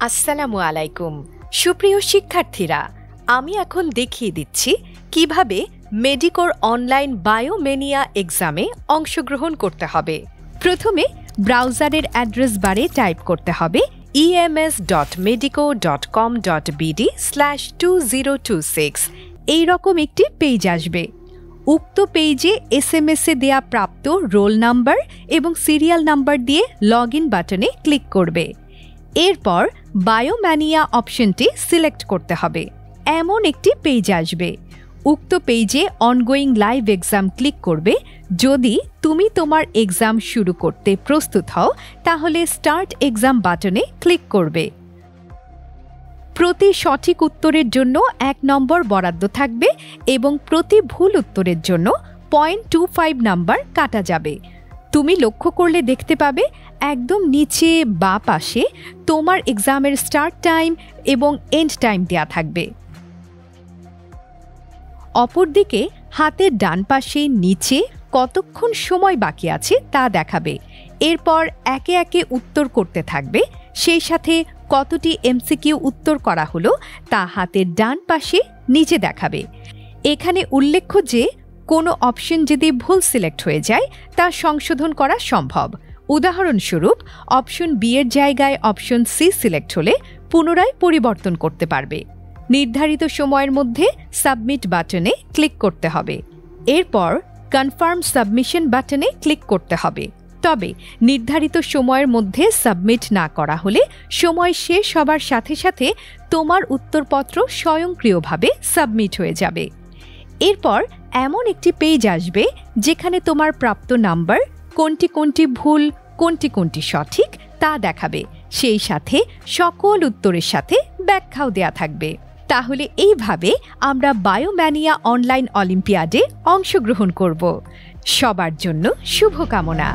আসসালামু আলাইকুম সুপ্রিয় শিক্ষার্থীরা, আমি এখন দেখিয়ে দিচ্ছি কিভাবে মেডিকোর অনলাইন বায়োমেনিয়া এক্সামে অংশগ্রহণ করতে হবে। প্রথমে ব্রাউজারের অ্যাড্রেস বারে টাইপ করতে হবে ems.medico.com.bd/2026। এইরকম একটি পেজ আসবে। উক্ত পেজে SMS-এ দেয়া প্রাপ্ত রোল নাম্বার এবং সিরিয়াল নাম্বার দিয়ে লগইন বাটনে ক্লিক করবে। এরপর বায়োমেনিয়া অপশনটি সিলেক্ট করতে হবে। এমন একটি পেজ আসবে। উক্ত পেজে অনগোয়িং লাইভ এক্সাম ক্লিক করবে। যদি তুমি তোমার এক্সাম শুরু করতে প্রস্তুত হও তাহলে স্টার্ট এক্সাম বাটনে ক্লিক করবে। প্রতি সঠিক উত্তরের জন্য 1 নম্বর বরাদ্দ থাকবে এবং প্রতি ভুল উত্তরের জন্য 0.25 নাম্বার কাটা যাবে। তুমি লক্ষ্য করলে দেখতে পাবে একদম নিচে বাঁ পাশে তোমার এক্সামের স্টার্ট টাইম এবং এন্ড টাইম দেয়া থাকবে। অপরদিকে হাতের ডান পাশে নিচে কতক্ষণ সময় বাকি আছে তা দেখাবে। এরপর একে একে উত্তর করতে থাকবে। সেই সাথে কতটি MCQ উত্তর করা হলো তা হাতের ডান পাশে নিচে দেখাবে। এখানে উল্লেখ্য যে কোনো অপশন যদি ভুল সিলেক্ট হয়ে যায় তা সংশোধন করা সম্ভব। উদাহরণস্বরূপ অপশন বি এর জায়গায় অপশন সি সিলেক্ট হলে পুনরায় পরিবর্তন করতে পারবে। নির্ধারিত সময়ের মধ্যে সাবমিট বাটনে ক্লিক করতে হবে। এরপর কনফার্ম সাবমিশন বাটনে ক্লিক করতে হবে। তবে নির্ধারিত সময়ের মধ্যে সাবমিট না করা হলে সময় শেষ হবার সাথে সাথে তোমার উত্তরপত্র স্বয়ংক্রিয়ভাবে সাবমিট হয়ে যাবে। এরপর এমন একটি পেজ আসবে যেখানে তোমার প্রাপ্ত নাম্বার, কোনটি কোনটি ভুল, কোনটি কোনটি সঠিক তা দেখাবে। সেই সাথে সকল উত্তরের সাথে ব্যাখ্যাও দেয়া থাকবে। তাহলে এইভাবে আমরা বায়োমেনিয়া অনলাইন অলিম্পিয়াডে অংশগ্রহণ করব। সবার জন্য শুভকামনা।